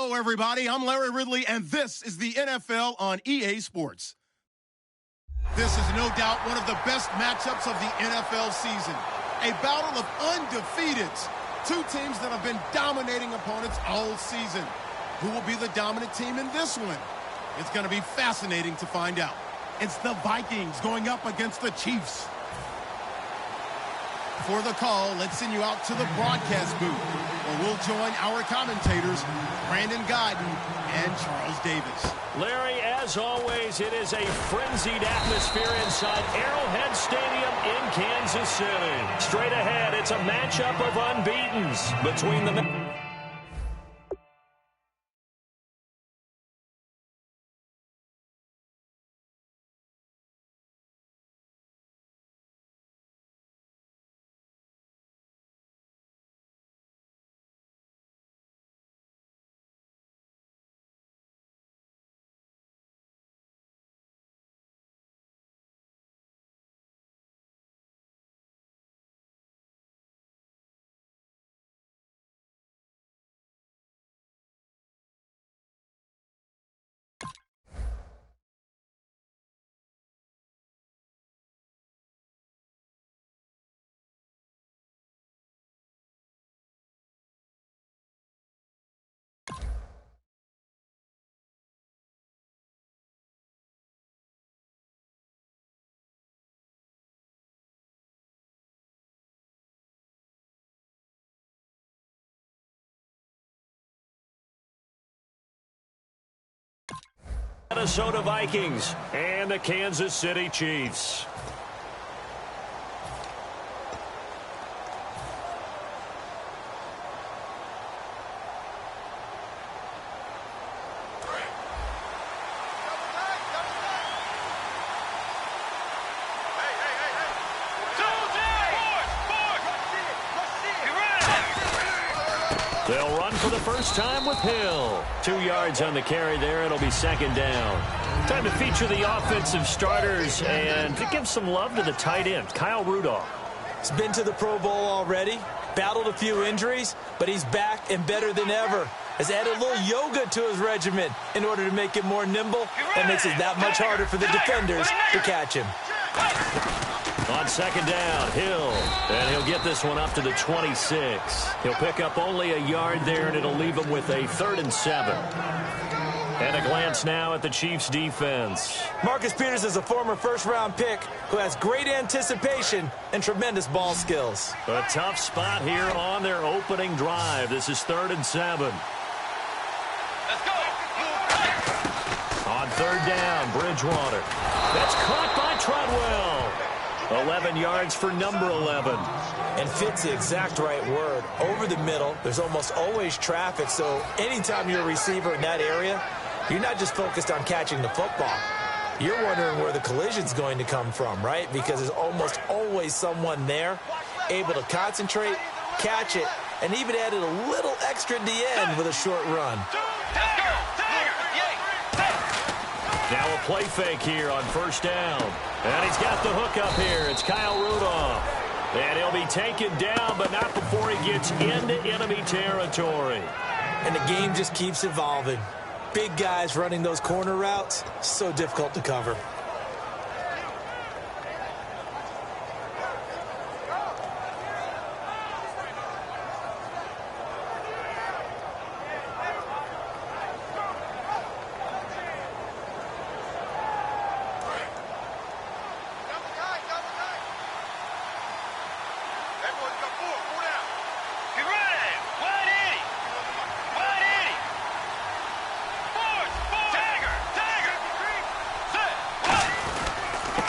Hello, everybody. I'm Larry Ridley, and this is the NFL on EA Sports. This is no doubt one of the best matchups of the NFL season. A battle of undefeateds. Two teams that have been dominating opponents all season. Who will be the dominant team in this one? It's going to be fascinating to find out. It's the Vikings going up against the Chiefs. For the call, let's send you out to the broadcast booth, where we'll join our commentators, Brandon Godden and Charles Davis. Larry, as always, it is a frenzied atmosphere inside Arrowhead Stadium in Kansas City. Straight ahead, it's a matchup of unbeatens between the... Minnesota Vikings and the Kansas City Chiefs. They'll run for the first time with Hill. 2 yards on the carry there. It'll be second down. Time to feature the offensive starters and to give some love to the tight end, Kyle Rudolph. He's been to the Pro Bowl already, battled a few injuries, but he's back and better than ever. Has added a little yoga to his regimen in order to make it more nimble. That makes it that much harder for the defenders to catch him. On second down, Hill, and he'll get this one up to the 26. He'll pick up only a yard there, and it'll leave him with a 3rd and 7. And a glance now at the Chiefs' defense. Marcus Peters is a former first-round pick who has great anticipation and tremendous ball skills. A tough spot here on their opening drive. This is 3rd and 7. Let's go. On 3rd down, Bridgewater. That's caught by Treadwell. 11 yards for number 11. And fits the exact right word. Over the middle, there's almost always traffic, so anytime you're a receiver in that area, you're not just focused on catching the football. You're wondering where the collision's going to come from, right? Because there's almost always someone there able to concentrate, catch it, and even added a little extra at the end with a short run. Now a play fake here on 1st down. And he's got the hook up here. It's Kyle Rudolph. And he'll be taken down, but not before he gets into enemy territory. And the game just keeps evolving. Big guys running those corner routes, so difficult to cover.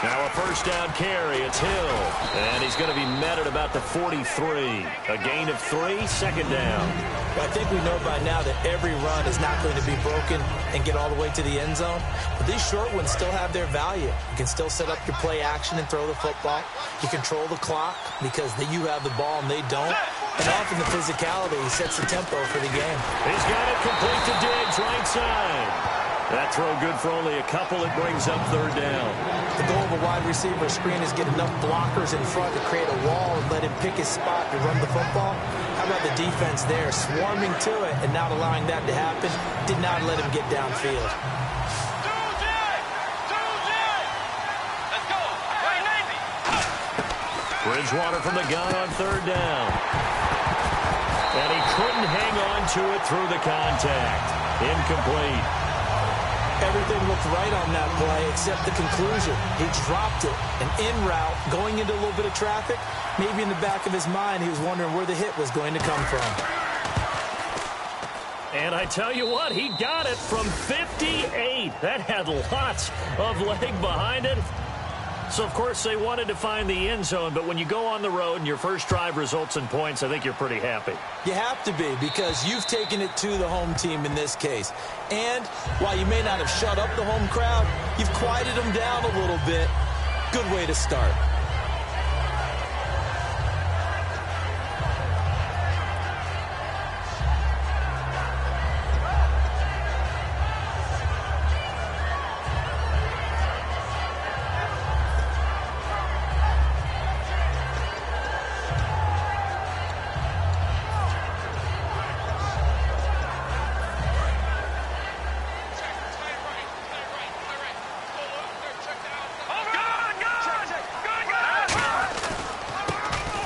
Now a 1st down carry. It's Hill. And he's going to be met at about the 43. A gain of 3, 2nd down. Well, I think we know by now that every run is not going to be broken and get all the way to the end zone. But these short ones still have their value. You can still set up your play action and throw the football. You control the clock because you have the ball and they don't. And often the physicality sets the tempo for the game. He's got it complete to Diggs, right side. That throw good for only a couple. It brings up 3rd down. The goal of a wide receiver screen is get enough blockers in front to create a wall and let him pick his spot to run the football. How about the defense there, swarming to it and not allowing that to happen? Did not let him get downfield. Let's go. Right, Navy. Bridgewater from the gun on third down. And he couldn't hang on to it through the contact. Incomplete. Everything looked right on that play except the conclusion. He dropped it, and en route, going into a little bit of traffic, maybe in the back of his mind he was wondering where the hit was going to come from. And I tell you what, he got it from 58. That had lots of leg behind it. So, of course, they wanted to find the end zone, but when you go on the road and your first drive results in points, I think you're pretty happy. You have to be, because you've taken it to the home team in this case. And while you may not have shut up the home crowd, you've quieted them down a little bit. Good way to start.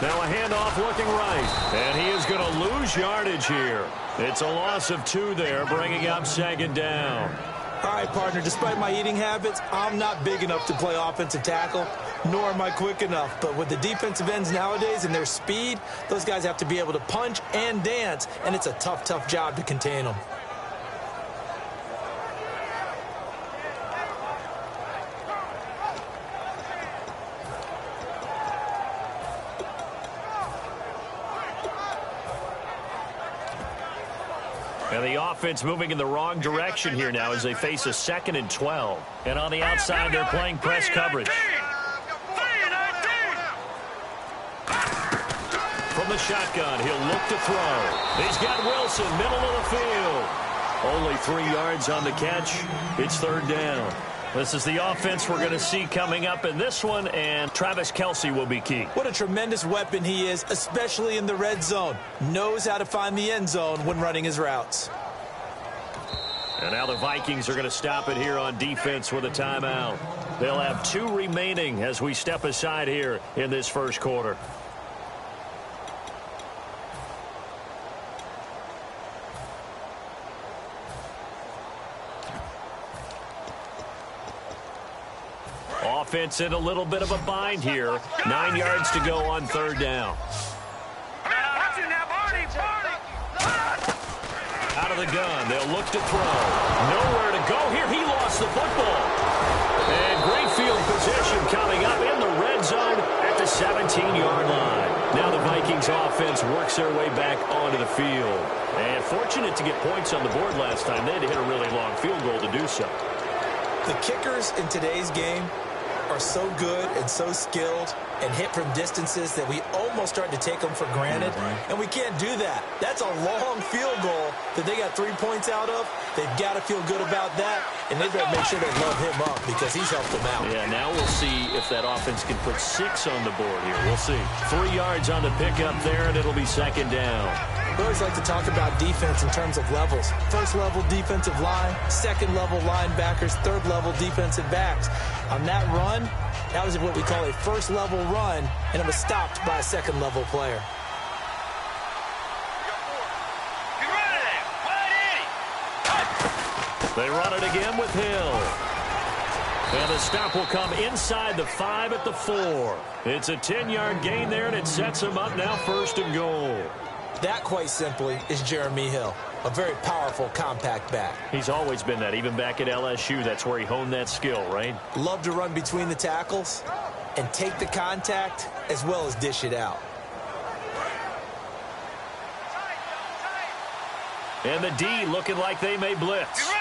Now a handoff looking right, and he is going to lose yardage here. It's a loss of 2 there, bringing up second down. All right, partner, despite my eating habits, I'm not big enough to play offensive tackle, nor am I quick enough. But with the defensive ends nowadays and their speed, those guys have to be able to punch and dance, and it's a tough, tough job to contain them. And the offense moving in the wrong direction here now as they face a 2nd and 12. And on the outside, they're playing press coverage. From the shotgun, he'll look to throw. He's got Wilson, middle of the field. Only 3 yards on the catch. It's third down. This is the offense we're going to see coming up in this one, and Travis Kelce will be key. What a tremendous weapon he is, especially in the red zone. Knows how to find the end zone when running his routes. And now the Vikings are going to stop it here on defense with a timeout. They'll have 2 remaining as we step aside here in this first quarter. Offense in a little bit of a bind here. 9 yards to go on third down. Out of the gun, they'll look to throw. Nowhere to go here. He lost the football. And great field position coming up in the red zone at the 17-yard line. Now the Vikings offense works their way back onto the field. And fortunate to get points on the board last time. They had to hit a really long field goal to do so. The kickers in today's game are so good and so skilled and hit from distances that we almost start to take them for granted. And we can't do that. That's a long field goal that they got 3 points out of. They've got to feel good about that, and they better make sure they load him up because he's helped them out. Yeah, now we'll see if that offense can put 6 on the board here. We'll see. 3 yards on the pickup there, and it'll be second down. We always like to talk about defense in terms of levels. First level defensive line, second level linebackers, third level defensive backs. On that run, that was what we call a first level run, and it was stopped by a second level player. They run it again with Hill. And the stop will come inside the 5 at the 4. It's a 10-yard gain there, and it sets them up now first and goal. That, quite simply, is Jeremy Hill, a very powerful, compact back. He's always been that, even back at LSU. That's where he honed that skill, right? Love to run between the tackles and take the contact as well as dish it out. And the D looking like they may blitz.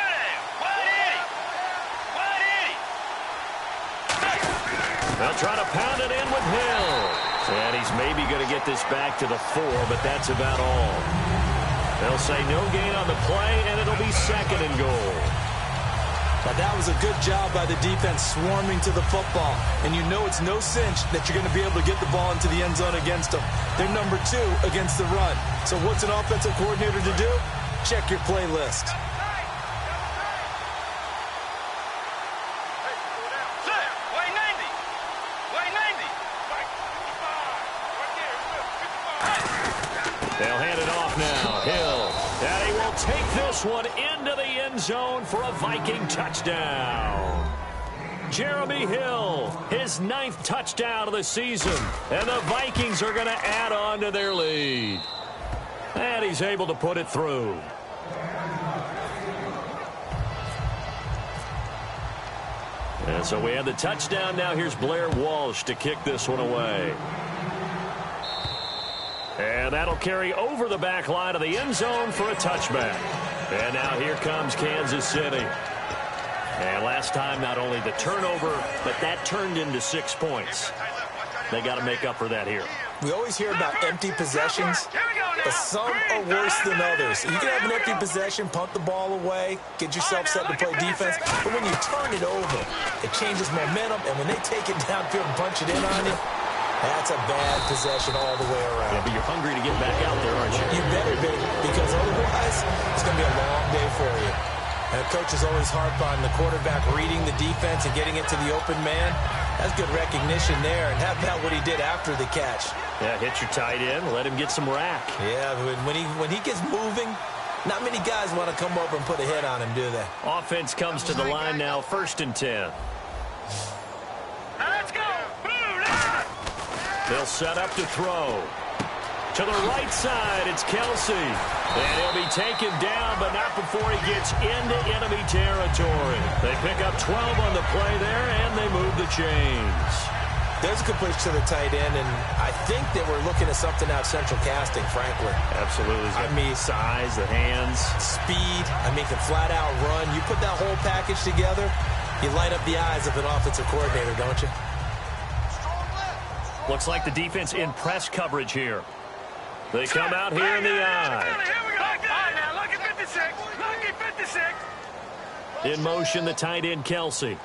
They'll try to pound it in with Hill. And he's maybe going to get this back to the 4, but that's about all. They'll say no gain on the play, and it'll be second and goal. Now, that was a good job by the defense swarming to the football. And you know it's no cinch that you're going to be able to get the ball into the end zone against them. They're number 2 against the run. So what's an offensive coordinator to do? Check your playlist. They'll hand it off now. Hill. And he will take this one into the end zone for a Viking touchdown. Jeremy Hill, his 9th touchdown of the season. And the Vikings are going to add on to their lead. And he's able to put it through. And so we have the touchdown. Now here's Blair Walsh to kick this one away. And that'll carry over the back line of the end zone for a touchback. And now here comes Kansas City. And last time, not only the turnover, but that turned into 6 points. They got to make up for that here. We always hear about empty possessions, but some are worse than others. You can have an empty possession, punt the ball away, get yourself set to play defense, but when you turn it over, it changes momentum, and when they take it downfield and punch it in on you, that's a bad possession all the way around. Yeah, but you're hungry to get back out there, aren't you? You better be, because otherwise, it's going to be a long day for you. And the coaches always harp on the quarterback reading the defense and getting it to the open man. That's good recognition there. And how about what he did after the catch? Yeah, hit your tight end, let him get some rack. Yeah, when he gets moving, not many guys want to come over and put a hit on him, do they? Offense comes to the line now, 1st and 10. Let's go. They'll set up to throw. To the right side, it's Kelsey. And he'll be taken down, but not before he gets into enemy territory. They pick up 12 on the play there, and they move the chains. There's a completion to the tight end, and I think that we're looking at something out central casting, frankly. Absolutely. I mean, size, the hands. Speed. I mean, can flat out run. You put that whole package together, you light up the eyes of an offensive coordinator, don't you? Looks like the defense in press coverage here. They come out here in the eye. Look at 56. Look at 56. In motion, the tight end, Kelsey.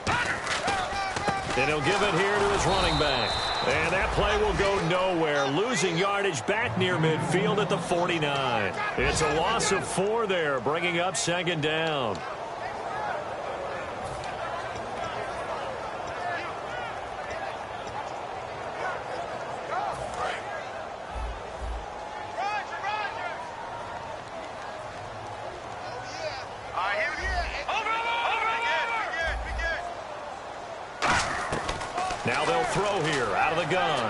And he'll give it here to his running back. And that play will go nowhere. Losing yardage back near midfield at the 49. It's a loss of 4 there, bringing up 2nd down. Now they'll throw here out of the gun.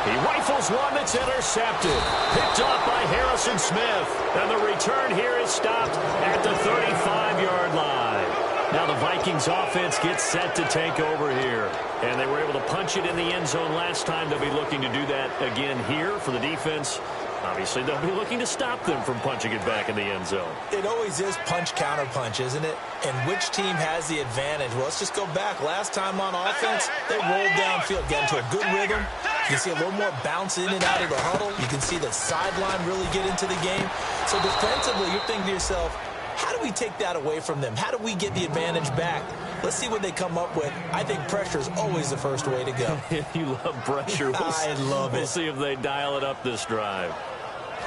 He rifles one that's intercepted. Picked up by Harrison Smith. And the return here is stopped at the 35-yard line. Now the Vikings offense gets set to take over here. And they were able to punch it in the end zone last time. They'll be looking to do that again here for the defense. Obviously, they'll be looking to stop them from punching it back in the end zone. It always is punch-counter-punch, isn't it? And which team has the advantage? Well, let's just go back. Last time on offense, they rolled downfield, got into a good rhythm. You can see a little more bounce in and out of the huddle. You can see the sideline really get into the game. So defensively, you're thinking to yourself, how do we take that away from them? How do we get the advantage back? Let's see what they come up with. I think pressure is always the first way to go. You love pressure. I love it. We'll see if they dial it up this drive.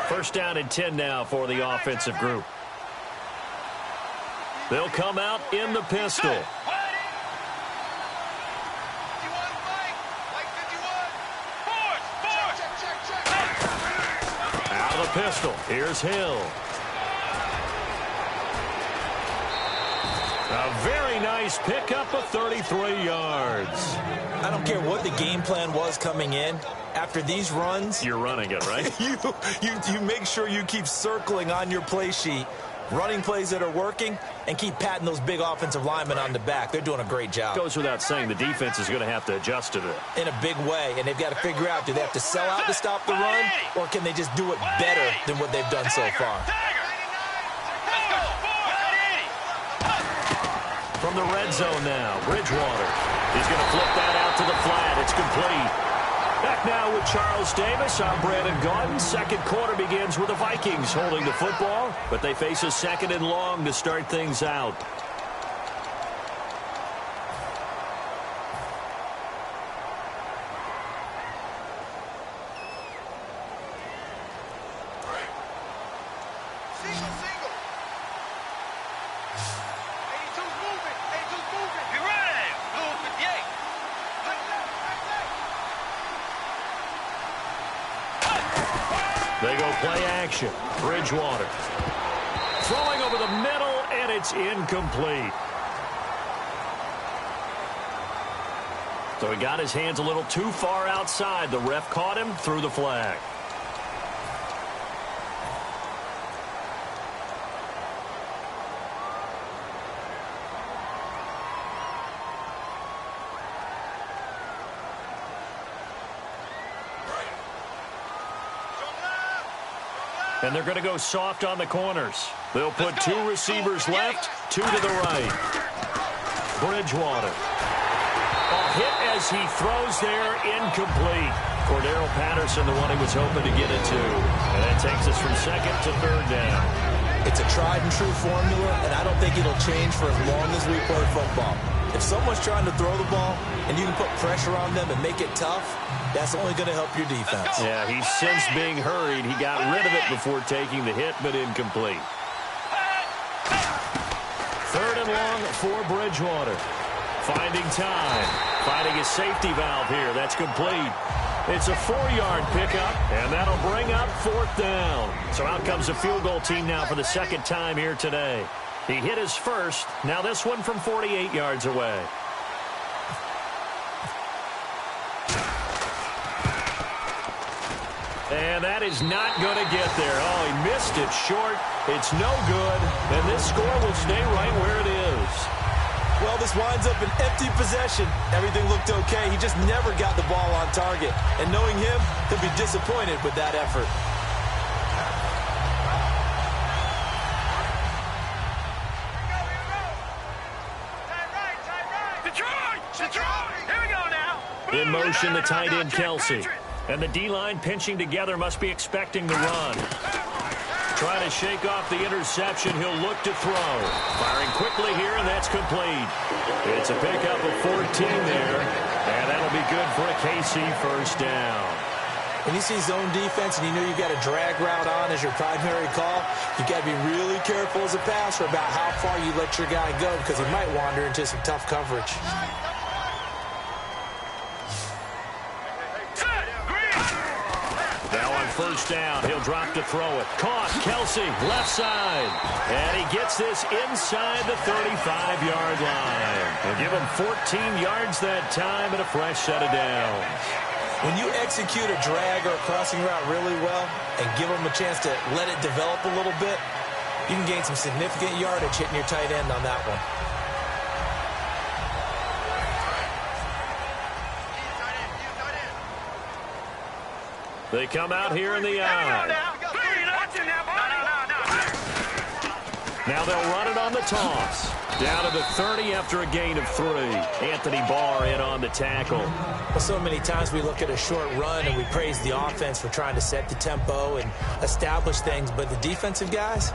1st down and 10 now for the offensive group. They'll come out in the pistol. Out of the pistol. Here's Hill. A very nice pickup of 33 yards. I don't care what the game plan was coming in. After these runs, you're running it, right? you make sure you keep circling on your play sheet, running plays that are working, and keep patting those big offensive linemen on the back. They're doing a great job. Goes without saying the defense is going to have to adjust to it. In a big way, and they've got to figure out, do they have to sell out to stop the run, or can they just do it better than what they've done so far? From the red zone now, Bridgewater. He's going to flip that out to the flat. It's complete. Back now with Charles Davis. I'm Brandon Gaudin. Second quarter begins with the Vikings holding the football, but they face a second and long to start things out. They go play action. Bridgewater. Throwing over the middle, and it's incomplete. So he got his hands a little too far outside. The ref caught him, threw the flag. And they're going to go soft on the corners. They'll put two receivers left, two to the right. Bridgewater. A hit as he throws there, incomplete. Cordero Patterson, the one he was hoping to get it to. And that takes us from second to third down. It's a tried and true formula, and I don't think it'll change for as long as we play football. If someone's trying to throw the ball and you can put pressure on them and make it tough, that's only going to help your defense. Yeah, he's since being hurried. He got rid of it before taking the hit, but incomplete. Third and long for Bridgewater. Finding time. Finding his safety valve here. That's complete. It's a 4-yard pickup, and that'll bring up fourth down. So out comes the field goal team now for the second time here today. He hit his first. Now this one from 48 yards away. And that is not going to get there. Oh, he missed it short. It's no good. And this score will stay right where it is. Well, this winds up an empty possession. Everything looked okay. He just never got the ball on target. And knowing him, he'll be disappointed with that effort. Here we go now. In motion, the tight end, Kelsey. And the D-line pinching together must be expecting the run. Trying to shake off the interception. He'll look to throw. Firing quickly here, and that's complete. It's a pickup of 14 there. And that'll be good for a KC first down. When you see zone defense and you know you've got a drag route on as your primary call, you've got to be really careful as a passer about how far you let your guy go because he might wander into some tough coverage. Now on first down, he'll drop to throw it. Caught, Kelsey, left side. And he gets this inside the 35-yard line. And give him 14 yards that time and a fresh set of downs. When you execute a drag or a crossing route really well and give them a chance to let it develop a little bit, you can gain some significant yardage hitting your tight end on that one. They come out here in the eye. Now they'll run it on the toss. Down to the 30 after a gain of 3. Anthony Barr in on the tackle. Well, so many times we look at a short run and we praise the offense for trying to set the tempo and establish things. But the defensive guys,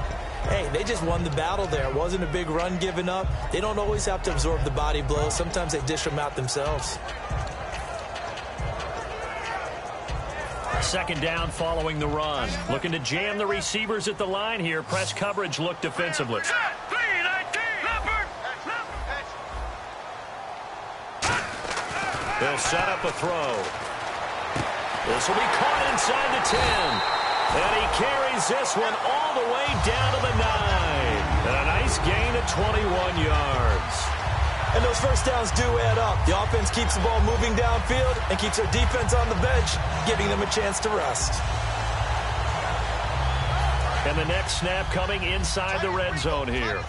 hey, they just won the battle there. It wasn't a big run given up. They don't always have to absorb the body blows. Sometimes they dish them out themselves. Second down following the run. Looking to jam the receivers at the line here. Press coverage look defensively. They'll set up a throw. This will be caught inside the 10. And he carries this one all the way down to the 9. And a nice gain of 21 yards. And those first downs do add up. The offense keeps the ball moving downfield and keeps our defense on the bench, giving them a chance to rest. And the next snap coming inside the red zone here.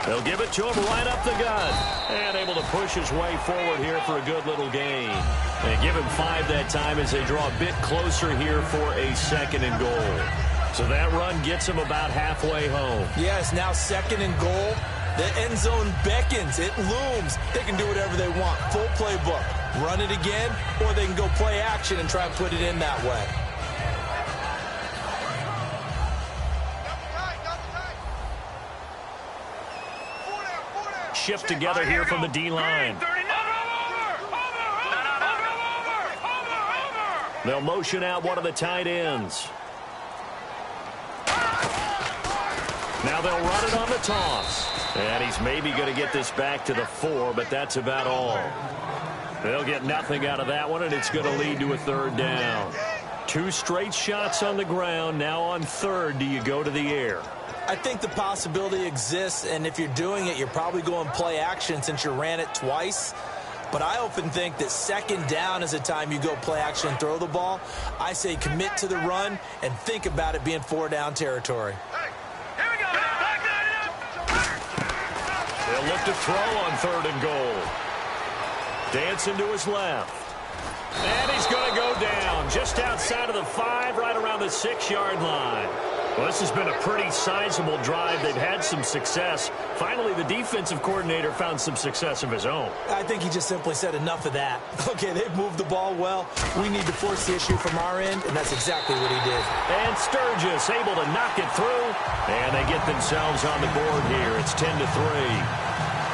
They'll give it to him right up the gut. And able to push his way forward here for a good little gain. And give him 5 that time as they draw a bit closer here for a second and goal. So that run gets him about halfway home. Yeah, it's now second and goal. The end zone beckons. It looms. They can do whatever they want. Full playbook. Run it again, or they can go play action and try and put it in that way. Shift together here from the D-line. They'll motion out one of the tight ends. Now they'll run it on the toss. And he's maybe going to get this back to the 4, but that's about all. They'll get nothing out of that one, and it's going to lead to a third down. 2 straight shots on the ground. Now on third, do you go to the air? I think the possibility exists, and if you're doing it, you're probably going play action since you ran it twice. But I often think that second down is the time you go play action and throw the ball. I say commit to the run and think about it being 4-down territory. They'll look to throw on third and goal. Dancing to his left. And he's going to go down just outside of the 5, right around the 6-yard line. Well, this has been a pretty sizable drive. They've had some success. Finally, the defensive coordinator found some success of his own. I think he just simply said enough of that. Okay, they've moved the ball well. We need to force the issue from our end, and that's exactly what he did. And Sturgis able to knock it through. And they get themselves on the board here. It's 10-3.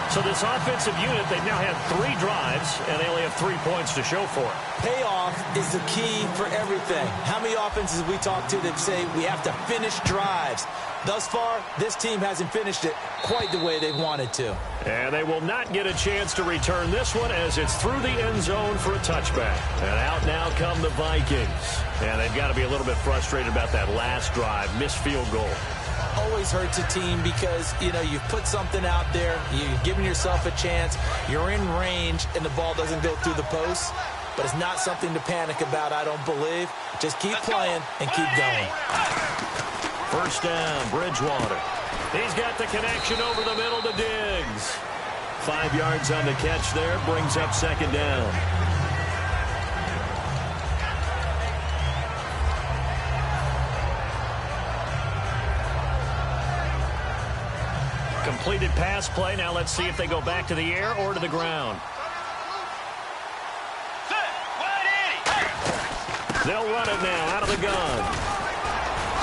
So this offensive unit, they've now had 3 drives, and they only have 3 points to show for it. Payoff is the key for everything. How many offenses we talk to that say we have to finish drives? Thus far, this team hasn't finished it quite the way they wanted to. And they will not get a chance to return this one as it's through the end zone for a touchback. And out now come the Vikings. And they've got to be a little bit frustrated about that last drive, missed field goal. Always hurts a team because, you know, you've put something out there, you've given yourself a chance, you're in range, and the ball doesn't go through the post. But it's not something to panic about, I don't believe. Just keep playing and keep going. First down, Bridgewater. He's got the connection over the middle to Diggs. 5 yards on the catch there, brings up second down. Completed pass play. Now let's see if they go back to the air or to the ground. They'll run it now out of the gun.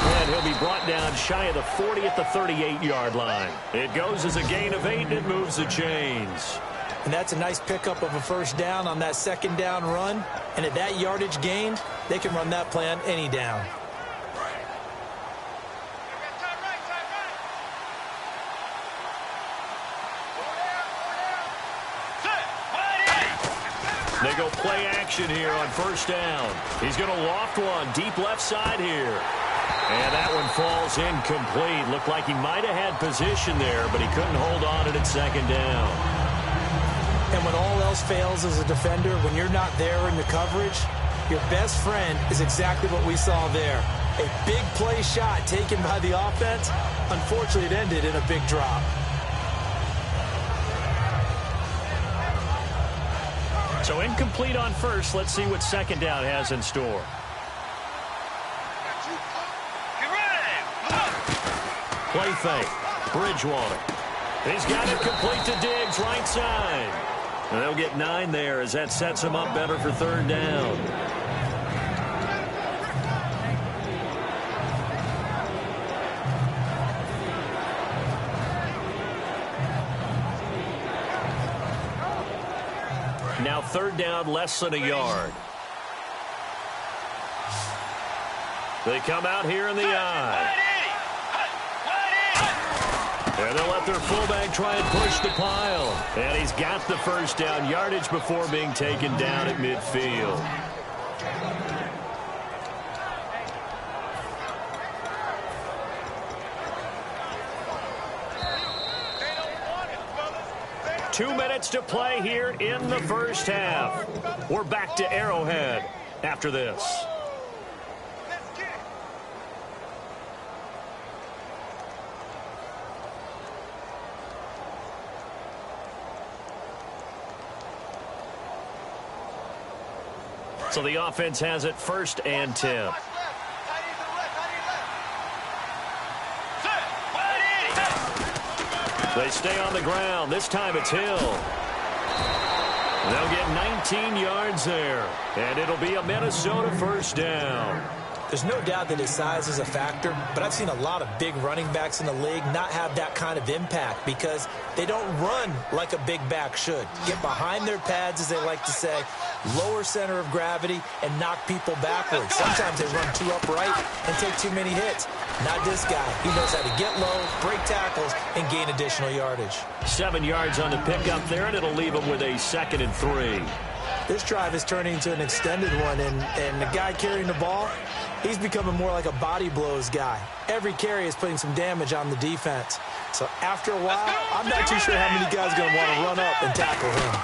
And he'll be brought down shy of the 40 at the 38-yard line. It goes as a gain of 8, and it moves the chains. And that's a nice pickup of a first down on that second down run. And at that yardage gained, they can run that play on any down. They go play action here on first down. He's going to loft one deep left side here. And that one falls incomplete. Looked like he might have had position there, but he couldn't hold on to it at second down. And when all else fails as a defender, when you're not there in the coverage, your best friend is exactly what we saw there. A big play shot taken by the offense. Unfortunately, it ended in a big drop. So incomplete on first. Let's see what second down has in store. Play fake. Bridgewater. He's got it complete to Diggs, right side. And they'll get 9 there as that sets him up better for third down. Now third down, less than a yard. They come out here in the eye. And they'll let their fullback try and push the pile. And he's got the first down, yardage before being taken down at midfield. Two minutes to play here in the first half. We're back to Arrowhead after this. So the offense has it first and 10. They stay on the ground. This time it's Hill. They'll get 19 yards there, and it'll be a Minnesota first down. There's no doubt that his size is a factor, but I've seen a lot of big running backs in the league not have that kind of impact because they don't run like a big back should. Get behind their pads, as they like to say, lower center of gravity, and knock people backwards. Sometimes they run too upright and take too many hits. Not this guy. He knows how to get low, break tackles, and gain additional yardage. 7 yards on the pickup there, and it'll leave him with a 2nd and 3. This drive is turning into an extended one, and the guy carrying the ball, he's becoming more like a body blows guy. Every carry is putting some damage on the defense. So after a while, I'm not too sure how many guys are going to want to run up and tackle him.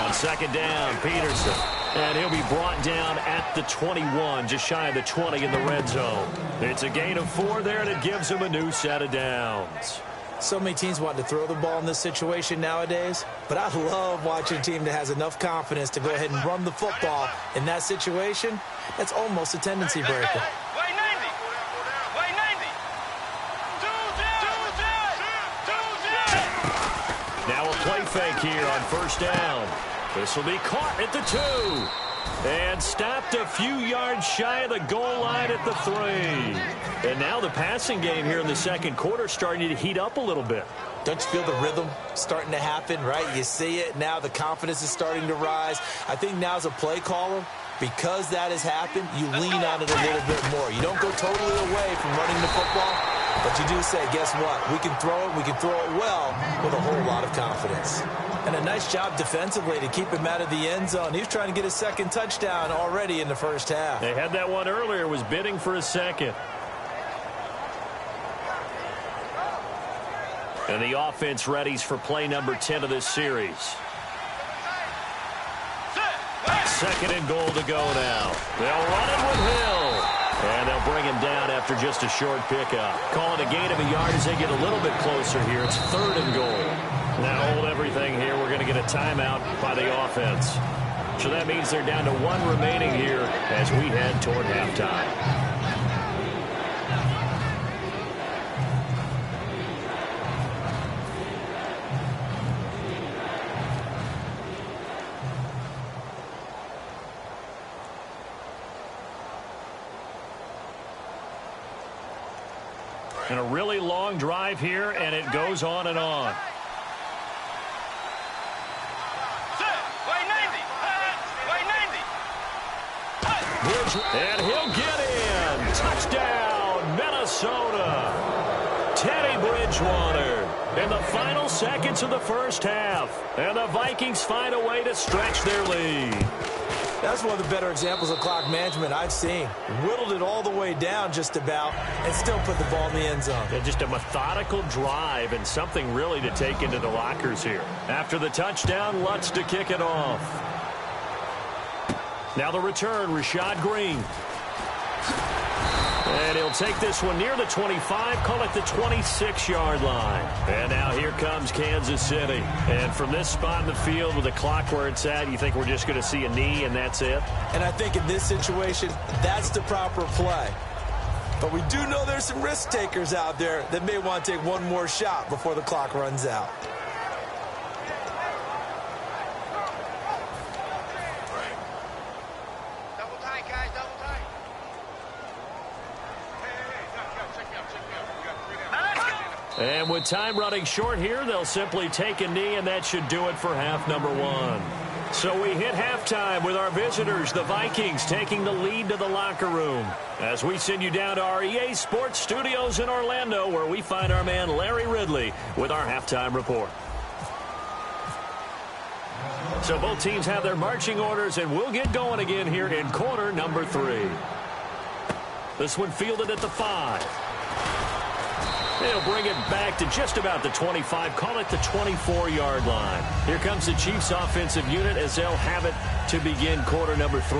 On 2nd down, Peterson. And he'll be brought down at the 21, just shy of the 20 in the red zone. It's a gain of 4 there, and it gives him a new set of downs. So many teams want to throw the ball in this situation nowadays, but I love watching a team that has enough confidence to go ahead and run the football in that situation. That's almost a tendency breaker. Now a play fake here on first down. This will be caught at the 2. And stopped a few yards shy of the goal line at the 3. And now the passing game here in the second quarter starting to heat up a little bit. Don't you feel the rhythm starting to happen, right? You see it. Now the confidence is starting to rise. I think now as a play caller, because that has happened, you lean on it a little bit more. You don't go totally away from running the football, but you do say, guess what? We can throw it. We can throw it well with a whole lot of confidence. And a nice job defensively to keep him out of the end zone. He was trying to get his 2nd touchdown already in the first half. They had that one earlier, was bidding for a 2nd. And the offense readies for play number 10 of this series. 2nd and goal to go now. They'll run it with Hill. And they'll bring him down after just a short pickup. Call it a gain of a yard as they get a little bit closer here. It's 3rd and goal. Now hold everything here. We're going to get a timeout by the offense. So that means they're down to 1 remaining here as we head toward halftime. And a really long drive here, and it goes on and on. And he'll get in. Touchdown, Minnesota. Teddy Bridgewater in the final seconds of the first half. And the Vikings find a way to stretch their lead. That's one of the better examples of clock management I've seen. Whittled it all the way down just about and still put the ball in the end zone. Yeah, just a methodical drive and something really to take into the lockers here. After the touchdown, Lutz to kick it off. Now the return, Rashad Green. And he'll take this one near the 25, call it the 26-yard line. And now here comes Kansas City. And from this spot in the field with the clock where it's at, you think we're just going to see a knee and that's it? And I think in this situation, that's the proper play. But we do know there's some risk takers out there that may want to take one more shot before the clock runs out. And with time running short here, they'll simply take a knee, and that should do it for half number 1. So we hit halftime with our visitors, the Vikings, taking the lead to the locker room. As we send you down to our EA Sports Studios in Orlando, where we find our man Larry Ridley with our halftime report. So both teams have their marching orders, and we'll get going again here in quarter number 3. This one fielded at the 5. They'll bring it back to just about the 25, call it the 24-yard line. Here comes the Chiefs offensive unit as they'll have it to begin quarter number 3.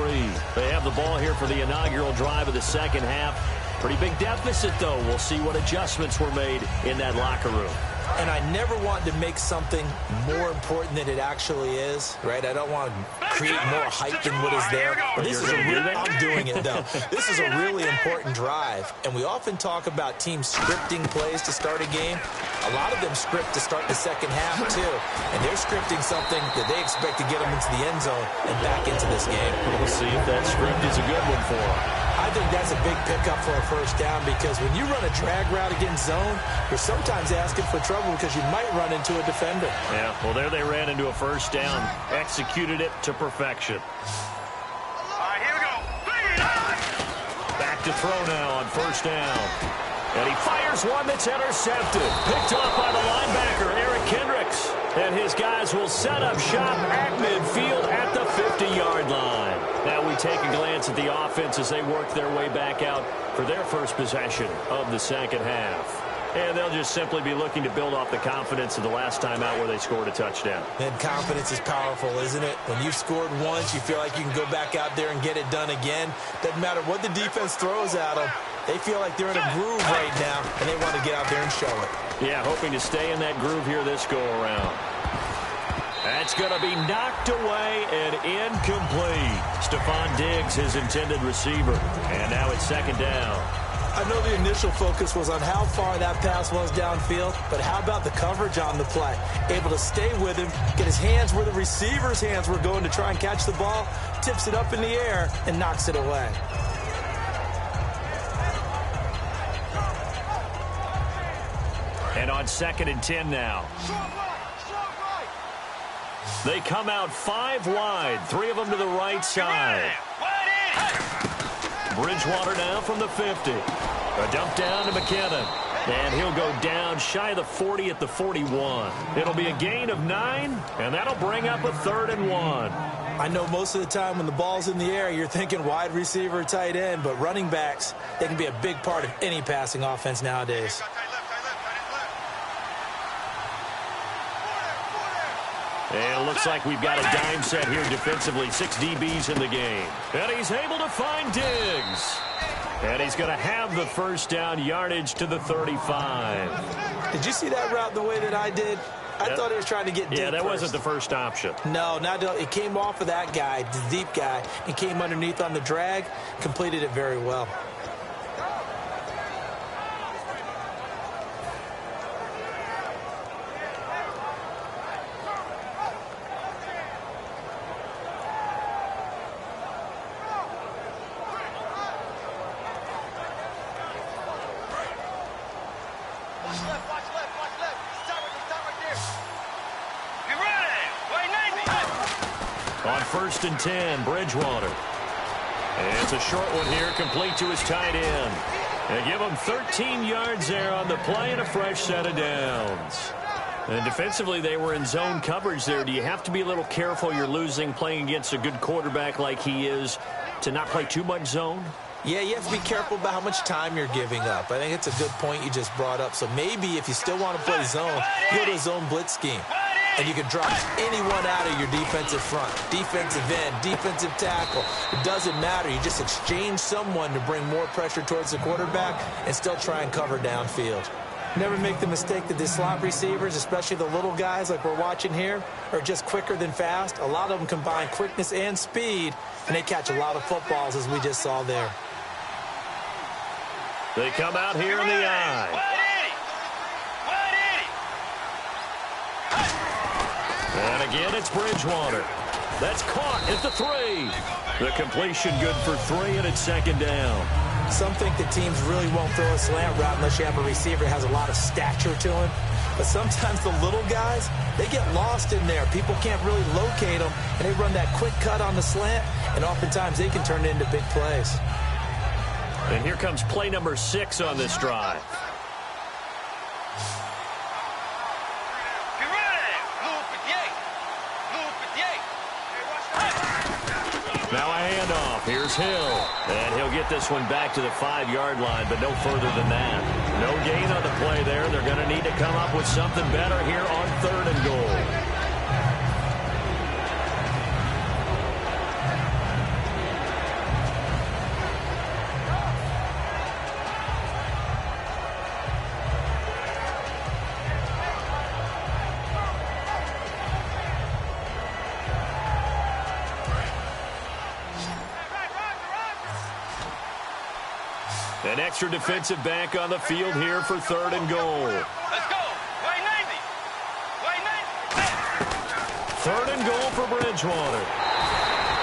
They have the ball here for the inaugural drive of the second half. Pretty big deficit, though. We'll see what adjustments were made in that locker room. And I never want to make something more important than it actually is, right? I don't want to create more hype than what is there. But this is I'm doing it, though. This is a really important drive. And we often talk about teams scripting plays to start a game. A lot of them script to start the second half, too. And they're scripting something that they expect to get them into the end zone and back into this game. We'll see if that script is a good one for them. I think that's a big pickup for a first down because when you run a drag route against zone, you're sometimes asking for trouble because you might run into a defender. Yeah, well, there they ran into a first down, executed it to perfection. All right, here we go. Back to throw now on first down. And he fires one that's intercepted. Picked off by the linebacker, Eric Kendricks. And his guys will set up shop at midfield at the 50-yard line. Now we take a glance at the offense as they work their way back out for their first possession of the second half. And they'll just simply be looking to build off the confidence of the last time out where they scored a touchdown. And confidence is powerful, isn't it? When you've scored once, you feel like you can go back out there and get it done again. Doesn't matter what the defense throws at them. They feel like they're in a groove right now, and they want to get out there and show it. Yeah, hoping to stay in that groove here this go-around. That's going to be knocked away and incomplete. Stephon Diggs, his intended receiver. And now it's second down. I know the initial focus was on how far that pass was downfield, but how about the coverage on the play? Able to stay with him, get his hands where the receiver's hands were going to try and catch the ball, tips it up in the air, and knocks it away. And on 2nd and 10 now. They come out 5 wide, 3 of them to the right side. Bridgewater now from the 50. A dump down to McKinnon. And he'll go down shy of the 40 at the 41. It'll be a gain of 9, and that'll bring up a 3rd and 1. I know most of the time when the ball's in the air, you're thinking wide receiver, tight end, but running backs, they can be a big part of any passing offense nowadays. And it looks like we've got a dime set here defensively. 6 DBs in the game. And he's able to find Diggs. And he's going to have the first down, yardage to the 35. Did you see that route the way that I did? I thought he was trying to get deep. Yeah, that first. wasn't the first option. No, it came off of that guy, the deep guy. He came underneath on the drag, completed it very well. On 1st and 10, Bridgewater. And it's a short one here, complete to his tight end. They give him 13 yards there on the play and a fresh set of downs. And defensively, they were in zone coverage there. Do you have to be a little careful you're losing playing against a good quarterback like he is to not play too much zone? Yeah, you have to be careful about how much time you're giving up. I think it's a good point you just brought up. So maybe if you still want to play zone, you go to a zone blitz scheme. And you can drop anyone out of your defensive front, defensive end, defensive tackle. It doesn't matter. You just exchange someone to bring more pressure towards the quarterback and still try and cover downfield. Never make the mistake that the slot receivers, especially the little guys like we're watching here, are just quicker than fast. A lot of them combine quickness and speed, and they catch a lot of footballs, as we just saw there. They come out here in the eye. And again, it's Bridgewater. That's caught at the 3. The completion good for 3, and it's second down. Some think that teams really won't throw a slant route unless you have a receiver that has a lot of stature to him. But sometimes the little guys, they get lost in there. People can't really locate them, and they run that quick cut on the slant, and oftentimes they can turn it into big plays. And here comes play number 6 on this drive. Now a handoff. Here's Hill. And he'll get this one back to the 5-yard line, but no further than that. No gain on the play there. They're going to need to come up with something better here on 3rd and goal. An extra defensive back on the field here for 3rd and goal. Let's go. Play 90. Play 90. 3rd and goal for Bridgewater.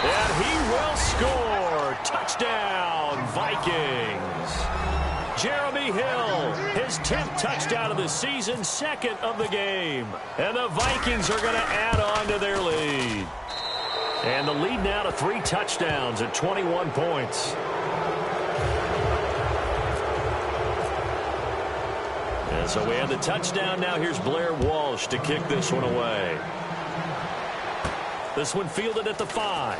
And he will score. Touchdown, Vikings. Jeremy Hill, his 10th touchdown of the season, 2nd of the game. And the Vikings are going to add on to their lead. And the lead now to 3 touchdowns at 21 points. And so we have the touchdown. Now here's Blair Walsh to kick this one away. This one fielded at the 5.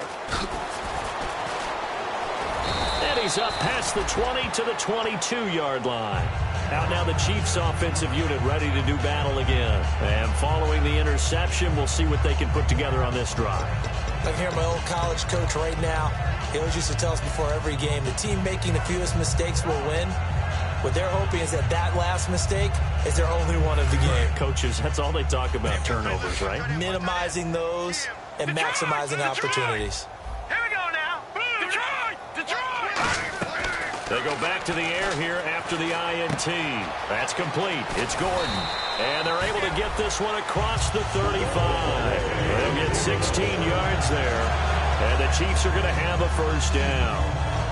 And he's up past the 20 to the 22-yard line. Out now the Chiefs offensive unit ready to do battle again. And following the interception, we'll see what they can put together on this drive. I can hear my old college coach right now. He always used to tell us before every game, the team making the fewest mistakes will win. What they're hoping is that last mistake is their only one of the game. Coaches, that's all they talk about, turnovers, right? Minimizing those and maximizing opportunities. Here we go now. Detroit! Detroit! They go back to the air here after the INT. That's complete. It's Gordon. And they're able to get this one across the 35. They'll get 16 yards there. And the Chiefs are going to have a first down.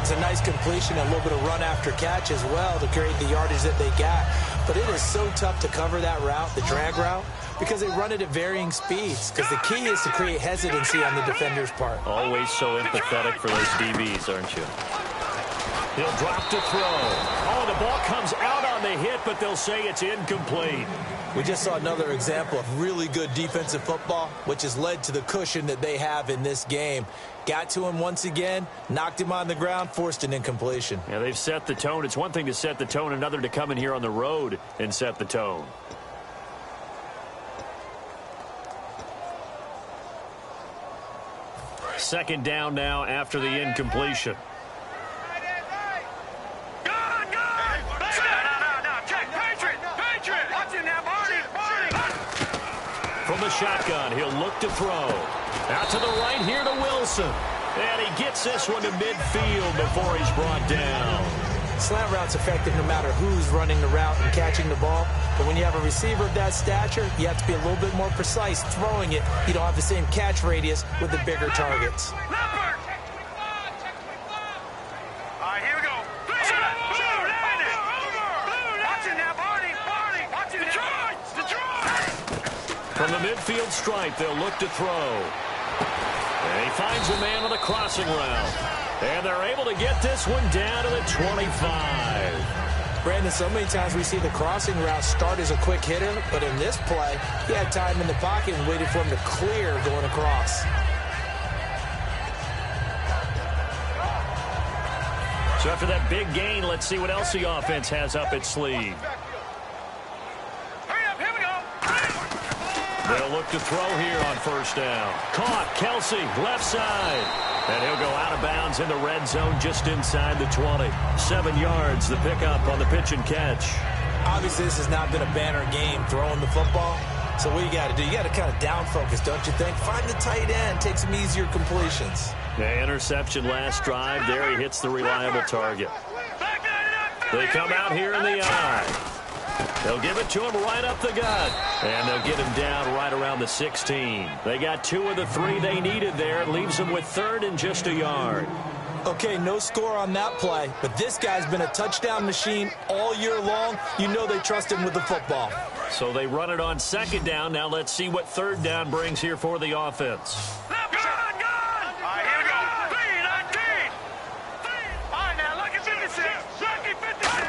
It's a nice completion, a little bit of run after catch as well to create the yardage that they got. But it is so tough to cover that route, the drag route, because they run it at varying speeds. Because the key is to create hesitancy on the defender's part. Always so empathetic for those DBs, aren't you? He'll drop to throw. Oh, the ball comes out on the hit, but they'll say it's incomplete. We just saw another example of really good defensive football, which has led to the cushion that they have in this game. Got to him once again, knocked him on the ground, forced an incompletion. Yeah, they've set the tone. It's one thing to set the tone, another to come in here on the road and set the tone. Second down now after the incompletion. From the shotgun, he'll look to throw. Out to the right here to Wilson. And he gets this one to midfield before he's brought down. Slant route's effective no matter who's running the route and catching the ball. But when you have a receiver of that stature, you have to be a little bit more precise throwing it. You don't have the same catch radius with the bigger targets. All right, here we go. Watching now, Barney. Watching Detroit. From the midfield stripe, they'll look to throw. And he finds a man on the crossing route. And they're able to get this one down to the 25. Brandon, so many times we see the crossing route start as a quick hitter, but in this play, he had time in the pocket and waited for him to clear going across. So after that big gain, let's see what else the offense has up its sleeve. Hurry up, here we go. They'll look to throw here on first down. Caught, Kelsey, left side. And he'll go out of bounds in the red zone just inside the 20. 7 yards, the pickup on the pitch and catch. Obviously, this has not been a banner game throwing the football. So what you got to do, you got to kind of down focus, don't you think? Find the tight end, take some easier completions. The interception last drive. There he hits the reliable target. They come out here in the eye. They'll give it to him right up the gut. And they'll get him down right around the 16. They got 2 of the 3 they needed there. It leaves them with 3rd and just a yard. Okay, no score on that play, but this guy's been a touchdown machine all year long. You know they trust him with the football. So they run it on 2nd down. Now let's see what 3rd down brings here for the offense. All right, here we go. 3-19. All right, now, lucky 56. Lucky 56.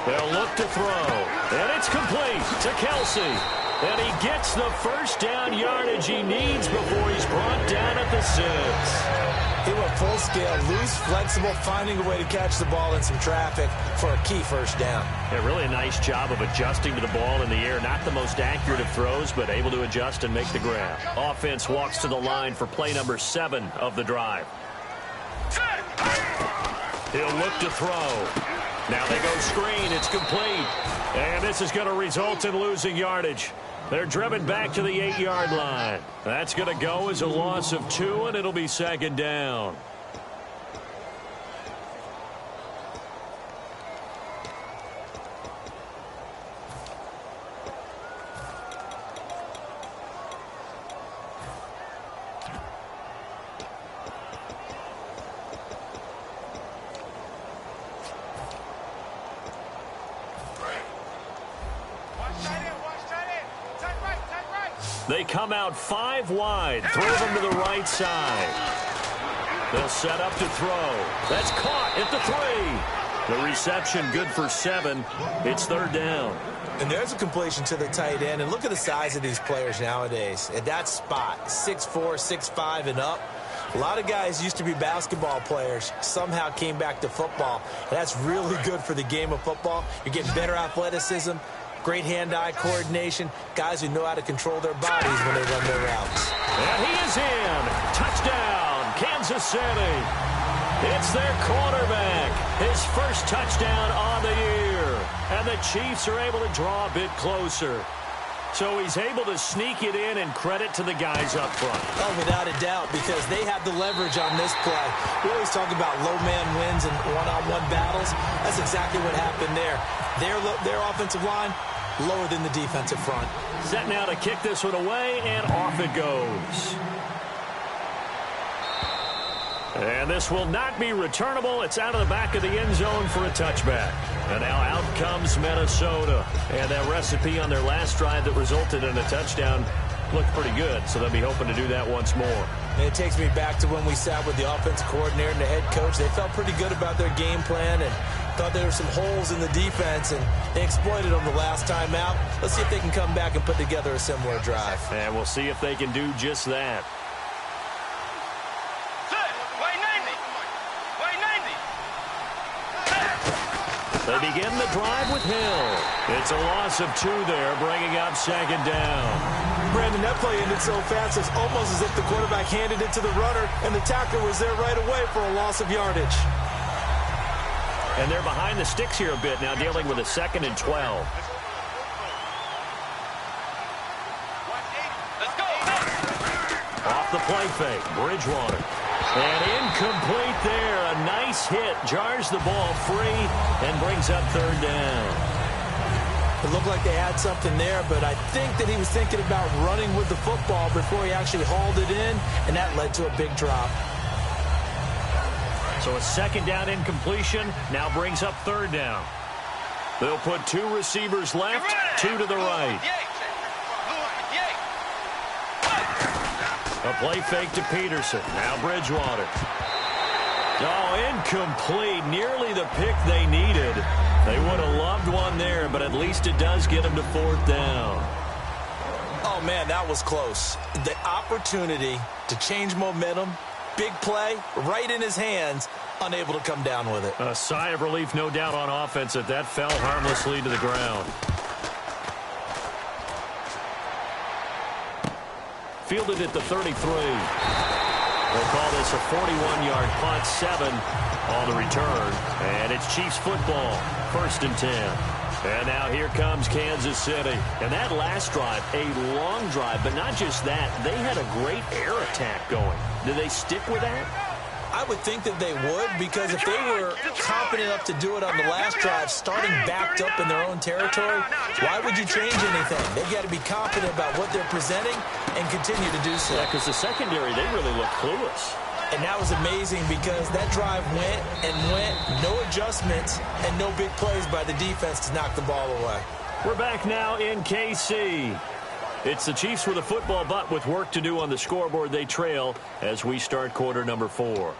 They'll look to throw. And it's complete to Kelsey. And he gets the first down yardage he needs before he's brought down at the 6. He went full scale, loose, flexible, finding a way to catch the ball in some traffic for a key first down. Yeah, really a nice job of adjusting to the ball in the air. Not the most accurate of throws, but able to adjust and make the grab. Offense walks to the line for play number 7 of the drive. He'll look to throw. Now they go screen. It's complete. And this is going to result in losing yardage. They're driven back to the 8-yard line. That's going to go as a loss of 2, and it'll be 2nd down. They come out 5 wide. Throw them to the right side. They'll set up to throw. That's caught at the 3. The reception good for 7. It's 3rd down. And there's a completion to the tight end. And look at the size of these players nowadays. At that spot, 6'4", 6'5", and up. A lot of guys used to be basketball players, somehow came back to football. And that's really good for the game of football. You're getting better athleticism, great hand-eye coordination, guys who know how to control their bodies when they run their routes. And he is in. Touchdown, Kansas City. It's their quarterback. His first touchdown on the year. And the Chiefs are able to draw a bit closer. So he's able to sneak it in, and credit to the guys up front. Oh, without a doubt, because they have the leverage on this play. We always talk about low man wins and one-on-one battles. That's exactly what happened there. Their offensive line, lower than the defensive front. Set now to kick this one away, and off it goes. And this will not be returnable. It's out of the back of the end zone for a touchback. And now out comes Minnesota. And that recipe on their last drive that resulted in a touchdown looked pretty good, so they'll be hoping to do that once more. And it takes me back to when we sat with the offensive coordinator and the head coach. They felt pretty good about their game plan and thought there were some holes in the defense, and they exploited them the last time out. Let's see if they can come back and put together a similar drive. And we'll see if they can do just that. They begin the drive with Hill. It's a loss of 2 there, bringing up 2nd down. Brandon, that play ended so fast, it's almost as if the quarterback handed it to the runner, and the tackler was there right away for a loss of yardage. And they're behind the sticks here a bit now, dealing with a 2nd and 12. Let's go. Off the play fake, Bridgewater. And incomplete there. A nice hit. Jars the ball free and brings up 3rd down. It looked like they had something there, but I think that he was thinking about running with the football before he actually hauled it in, and that led to a big drop. So a 2nd down incompletion now brings up 3rd down. They'll put 2 receivers left, 2 to the right. A play fake to Peterson. Now Bridgewater. Oh, incomplete. Nearly the pick they needed. They would have loved one there, but at least it does get them to 4th down. Oh, man, that was close. The opportunity to change momentum, big play, right in his hands, unable to come down with it. A sigh of relief, no doubt, on offense that fell harmlessly to the ground. Fielded at the 33. They'll call this a 41-yard punt, 7 on the return. And it's Chiefs football, 1st and 10. And now here comes Kansas City. And that last drive, a long drive, but not just that. They had a great air attack going. Do they stick with that? I would think that they would, because if they were confident enough to do it on the last drive, starting backed up in their own territory, why would you change anything? They've got to be confident about what they're presenting and continue to do so. Yeah, because the secondary, they really look clueless. And that was amazing because that drive went and went, no adjustments, and no big plays by the defense to knock the ball away. We're back now in KC. It's the Chiefs with a football, but with work to do on the scoreboard. They trail as we start quarter number 4.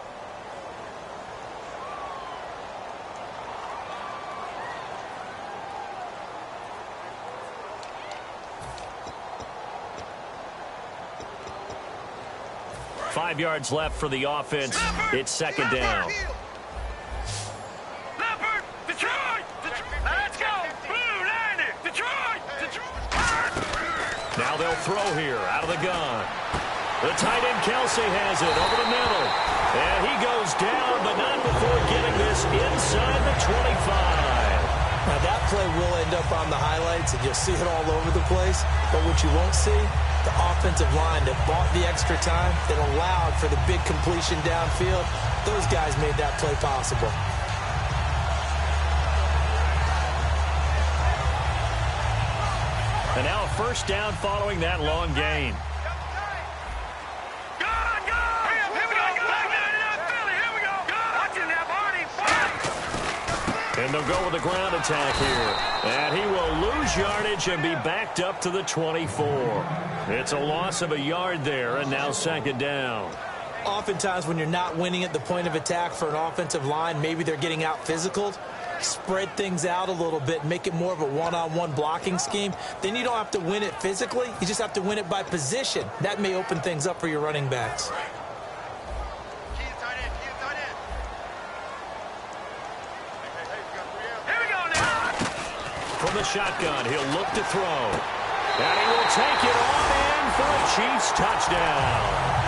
Five yards left for the offense. It's 2nd down. Now they'll throw here out of the gun. The tight end Kelsey has it over the middle. And he goes down, but not before getting this inside the 25. Now that play will end up on the highlights, and you'll see it all over the place. But what you won't see, the offensive line that bought the extra time, that allowed for the big completion downfield, those guys made that play possible. And now a 1st down following that long gain. And they'll go with the ground attack here. And he will lose yardage and be backed up to the 24. It's a loss of a yard there, and now second down. Oftentimes when you're not winning at the point of attack for an offensive line, maybe they're getting out physical. Spread things out a little bit, make it more of a one-on-one blocking scheme. Then you don't have to win it physically. You just have to win it by position. That may open things up for your running backs. From the shotgun, he'll look to throw. And he will take it on in for a Chiefs touchdown.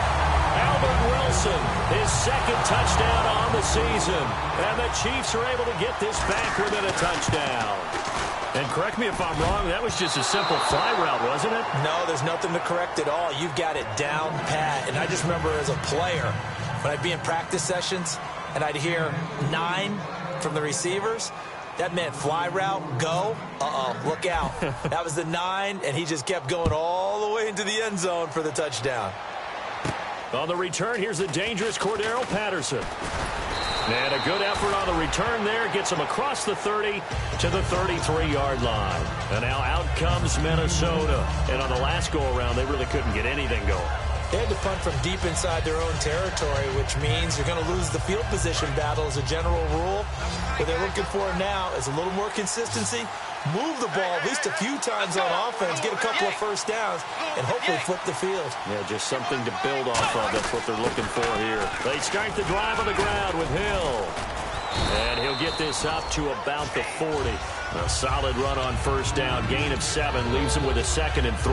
Albert Wilson, his second touchdown on the season. And the Chiefs are able to get this back within a touchdown. And correct me if I'm wrong, that was just a simple fly route, wasn't it? No, there's nothing to correct at all. You've got it down pat. And I just remember as a player, when I'd be in practice sessions and I'd hear 9 from the receivers, that meant fly route, go. Look out. That was the 9, and he just kept going all the way into the end zone for the touchdown. On the return, here's the dangerous Cordero Patterson. And a good effort on the return there. Gets him across the 30 to the 33-yard line. And now out comes Minnesota. And on the last go-around, they really couldn't get anything going. They had to punt from deep inside their own territory, which means you're going to lose the field position battle as a general rule. What they're looking for now is a little more consistency, move the ball at least a few times on offense, get a couple of first downs, and hopefully flip the field. Yeah, just something to build off of. That's what they're looking for here. They start the drive on the ground with Hill. And he'll get this up to about the 40. A solid run on first down. Gain of 7 leaves him with a 2nd and 3.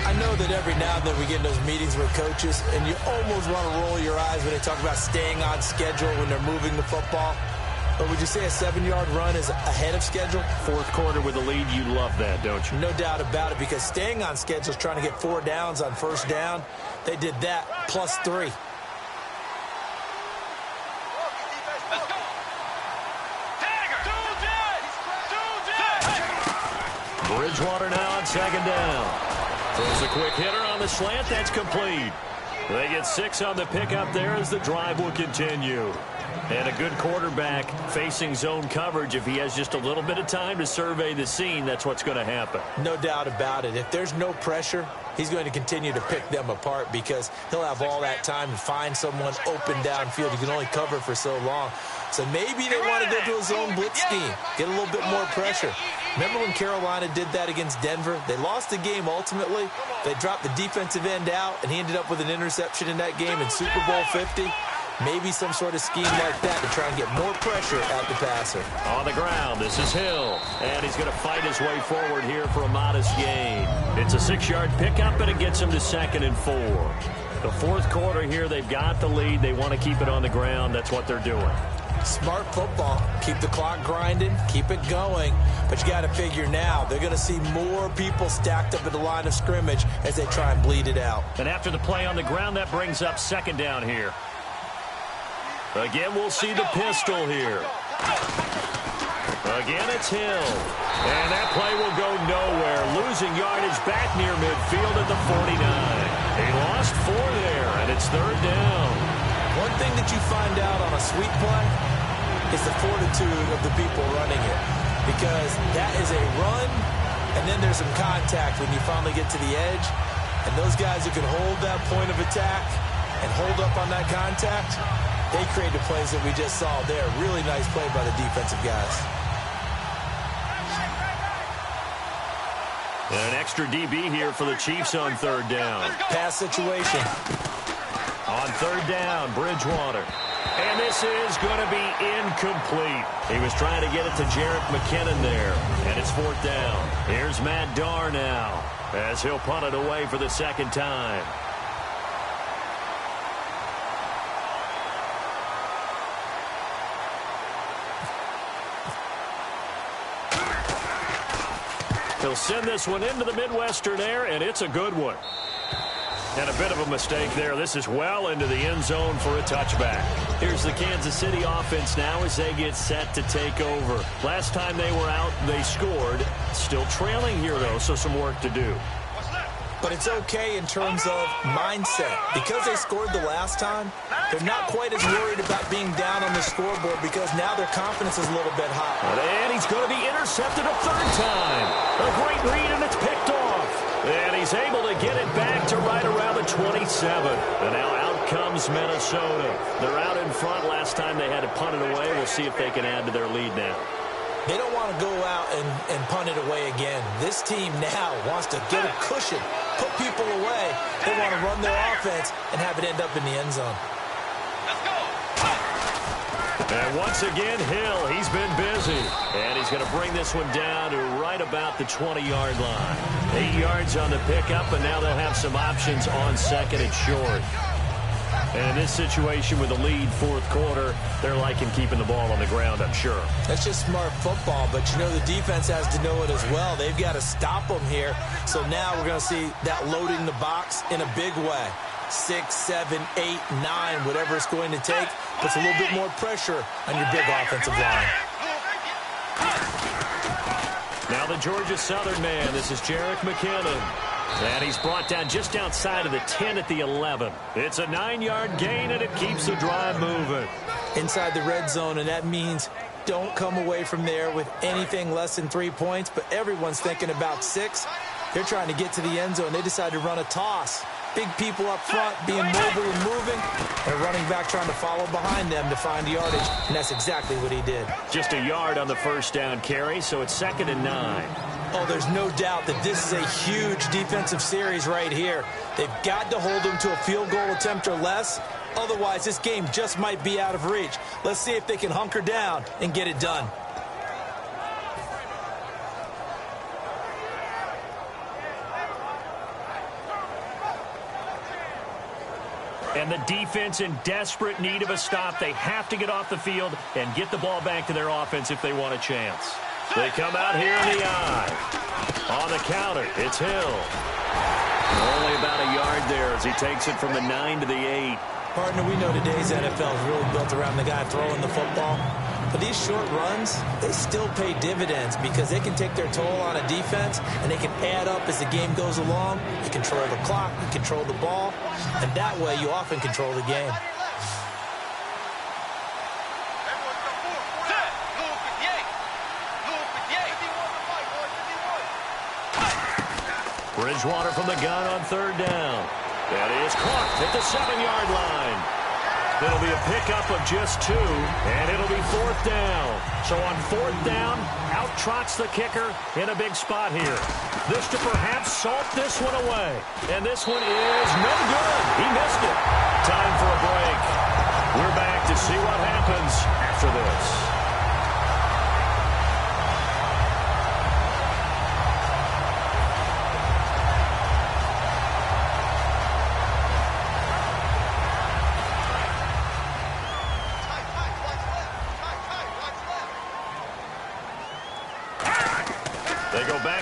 I know that every now and then we get in those meetings with coaches, and you almost want to roll your eyes when they talk about staying on schedule when they're moving the football. But would you say a 7-yard run is ahead of schedule? Fourth quarter with a lead, you love that, don't you? No doubt about it, because staying on schedule is trying to get 4 downs on first down. They did that, plus 3. Bridgewater now on second down. Throws a quick hitter on the slant. That's complete. They get 6 on the pickup there as the drive will continue. And a good quarterback facing zone coverage. If he has just a little bit of time to survey the scene, that's what's going to happen. No doubt about it. If there's no pressure, he's going to continue to pick them apart because he'll have all that time to find someone open downfield. He can only cover for so long. So maybe they want to go to a zone blitz scheme, get a little bit more pressure. Remember when Carolina did that against Denver? They lost the game ultimately. They dropped the defensive end out, and he ended up with an interception in that game in Super Bowl 50. Maybe some sort of scheme like that to try and get more pressure at the passer. On the ground, this is Hill. And he's going to fight his way forward here for a modest gain. It's a 6-yard pickup, and it gets him to 2nd and 4. The fourth quarter here, they've got the lead. They want to keep it on the ground. That's what they're doing. Smart football. Keep the clock grinding. Keep it going. But you got to figure now, they're going to see more people stacked up at the line of scrimmage as they try and bleed it out. And after the play on the ground, that brings up second down here. Again, we'll see the pistol here. Again, it's Hill. And that play will go nowhere. Losing yardage back near midfield at the 49. He lost 4 there, and it's third down. One thing that you find out on a sweep play is the fortitude of the people running it. Because that is a run, and then there's some contact when you finally get to the edge. And those guys who can hold that point of attack and hold up on that contact, they create the plays that we just saw there. Really nice play by the defensive guys. And an extra DB here for the Chiefs on third down. Pass situation. On third down, Bridgewater. And this is going to be incomplete. He was trying to get it to Jerick McKinnon there. And it's fourth down. Here's Matt Darr now as he'll punt it away for the second time. He'll send this one into the Midwestern air, and it's a good one. And a bit of a mistake there. This is well into the end zone for a touchback. Here's the Kansas City offense now as they get set to take over. Last time they were out, they scored. Still trailing here, though, so some work to do. but it's okay in terms of mindset. Because they scored the last time, they're not quite as worried about being down on the scoreboard because now their confidence is a little bit higher. And he's going to be intercepted a third time. A great read, and it's picked off. And he's able to get it back to right around the 27. And now out comes Minnesota. They're out in front. Last time they had to punt it away. We'll see if they can add to their lead now. They don't want to go out and punt it away again. This team now wants to get a cushion, put people away. They want to run their offense and have it end up in the end zone. Let's go. And once again, Hill, he's been busy. And he's going to bring this one down to right about the 20-yard line. 8 yards on the pickup, and now they'll have some options on second and short. And in this situation with the lead fourth quarter, they're liking keeping the ball on the ground, I'm sure. That's just smart football, but you know the defense has to know it as well. They've got to stop them here. So now we're going to see that loading the box in a big way. 6, 7, 8, 9, whatever it's going to take, puts a little bit more pressure on your big offensive line. Now the Georgia Southern man, this is Jerick McKinnon. And he's brought down just outside of the 10 at the 11. It's a 9-yard gain, and it keeps the drive moving. Inside the red zone, and that means don't come away from there with anything less than 3 points, but everyone's thinking about 6. They're trying to get to the end zone. They decide to run a toss. Big people up front being mobile and moving, and running back trying to follow behind them to find the yardage, and that's exactly what he did. Just a yard on the first down carry, so it's 2nd and 9. Oh, there's no doubt that this is a huge defensive series right here. They've got to hold them to a field goal attempt or less. Otherwise, this game just might be out of reach. Let's see if they can hunker down and get it done. And the defense in desperate need of a stop. They have to get off the field and get the ball back to their offense if they want a chance. They come out here in the eye. On the counter, it's Hill. Only about a yard there as he takes it from the 9 to the 8. Partner, we know today's NFL is really built around the guy throwing the football. But these short runs, they still pay dividends because they can take their toll on a defense and they can add up as the game goes along. You control the clock, you control the ball, and that way you often control the game. Bridgewater from the gun on third down. That is caught at the 7-yard line. It'll be a pickup of just 2, and it'll be 4th down. So on 4th down, out trots the kicker in a big spot here. This to perhaps salt this one away. And this one is no good. He missed it. Time for a break. We're back to see what happens after this.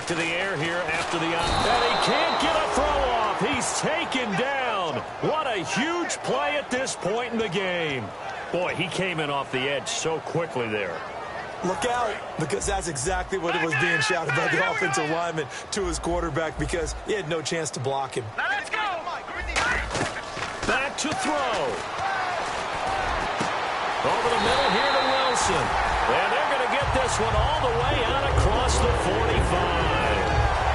To the air here after the and he can't get a throw off. He's taken down. What a huge play at this point in the game. Boy, he came in off the edge so quickly there. Look out, because that's exactly what it was being shouted by the offensive lineman to his quarterback because he had no chance to block him. Now let's go. Back to throw. Over the middle here to Wilson. And they're going to get this one all the way out across the 45.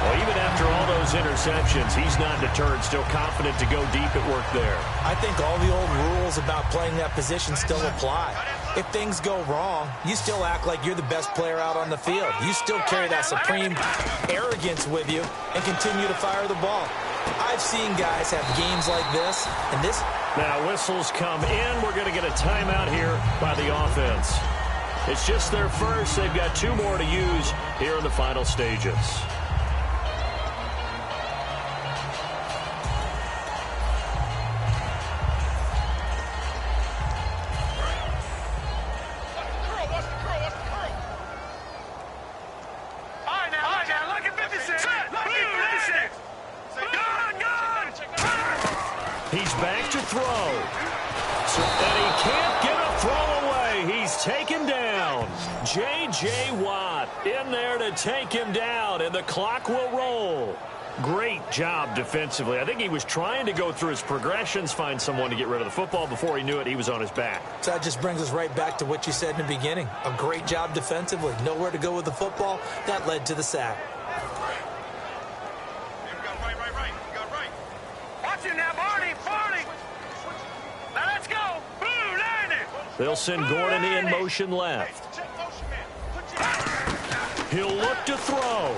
Well, even after all those interceptions, he's not deterred, still confident to go deep at work there. I think all the old rules about playing that position still apply. If things go wrong, you still act like you're the best player out on the field. You still carry that supreme arrogance with you and continue to fire the ball. I've seen guys have games like this, and this... Now whistles come in. We're going to get a timeout here by the offense. It's just their first. They've got 2 more to use here in the final stages. He's back to throw. And he can't get a throw away. He's taken down. J.J. Watt in there to take him down, and the clock will roll. Great job defensively. I think he was trying to go through his progressions, find someone to get rid of the football. Before he knew it, he was on his back. So that just brings us right back to what you said in the beginning. A great job defensively. Nowhere to go with the football. That led to the sack. Watch him now, Barney. Now let's go. Blue line it. They'll send Gordon in motion left. He'll look to throw.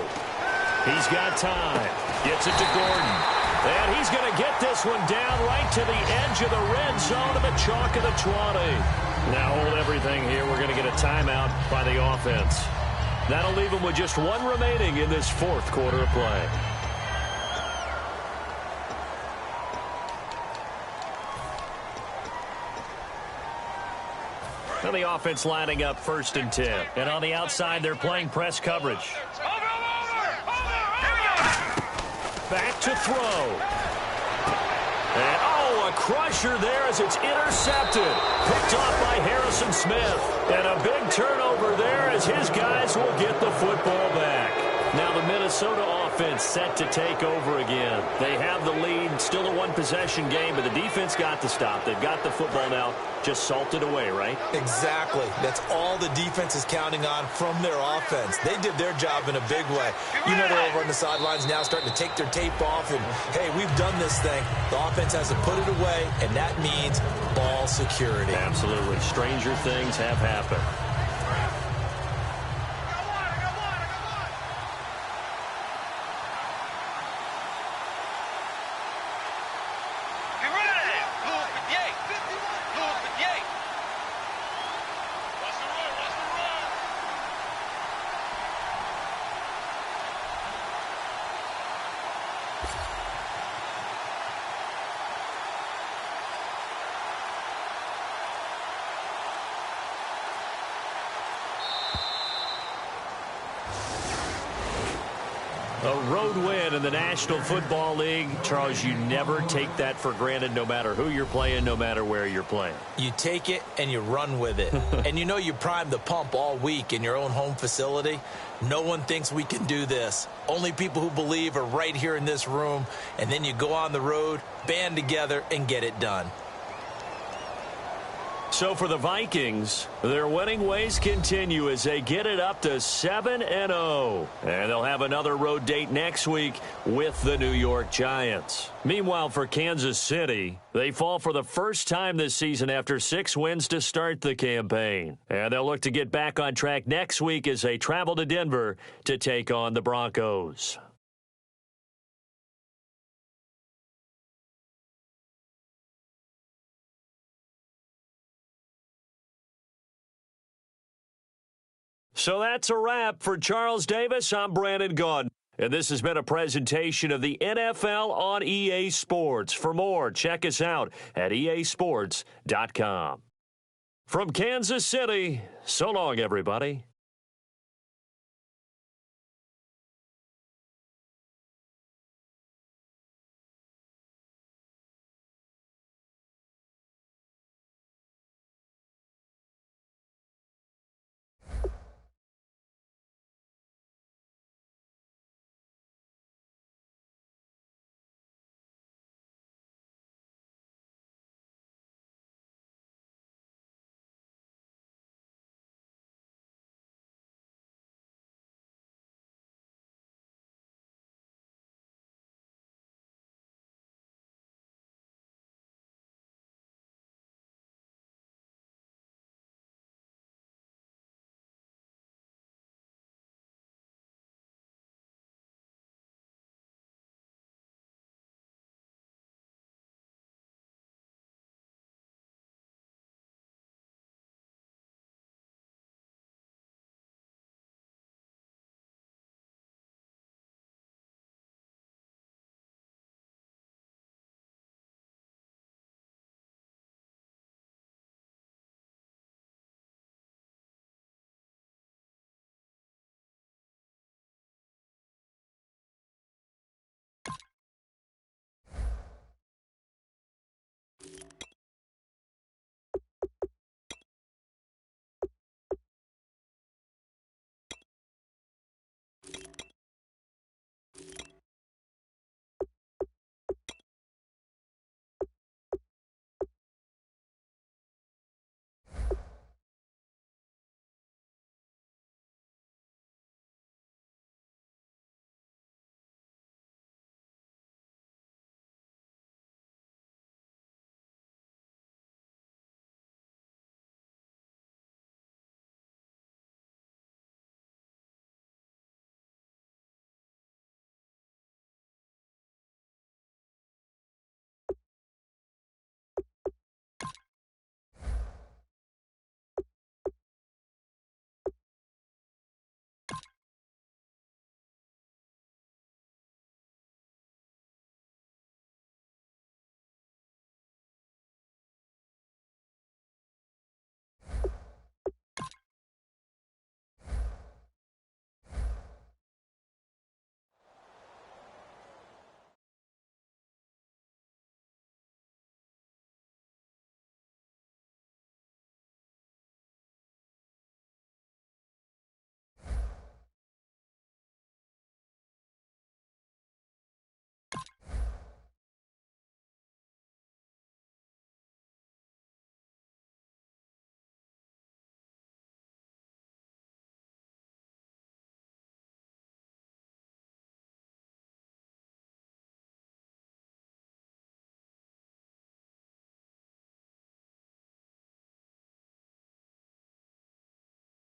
He's got time. Gets it to Gordon. And he's going to get this one down right to the edge of the red zone of the chalk of the 20. Now hold everything here. We're going to get a timeout by the offense. That'll leave them with just one remaining in this fourth quarter of play. Now the offense lining up 1st and 10. And on the outside, they're playing press coverage. Back to throw. And, a crusher there as it's intercepted. Picked off by Harrison Smith. And a big turnover there as his guys will get the football back. Now the Minnesota offense set to take over again. They have the lead, still a one-possession game, but the defense got to stop. They've got the football now, just salted away, right? Exactly. That's all the defense is counting on from their offense. They did their job in a big way. You know they're over on the sidelines now starting to take their tape off, and, hey, we've done this thing. The offense has to put it away, and that means ball security. Absolutely. Stranger things have happened. A road win in the National Football League. Charles, you never take that for granted no matter who you're playing, no matter where you're playing. You take it and you run with it. And you know you primed the pump all week in your own home facility. No one thinks we can do this. Only people who believe are right here in this room. And then you go on the road, band together, and get it done. So for the Vikings, their winning ways continue as they get it up to 7-0. And they'll have another road date next week with the New York Giants. Meanwhile, for Kansas City, they fall for the first time this season after 6 wins to start the campaign. And they'll look to get back on track next week as they travel to Denver to take on the Broncos. So that's a wrap. For Charles Davis, I'm Brandon Gaudin. And this has been a presentation of the NFL on EA Sports. For more, check us out at easports.com. From Kansas City, so long, everybody.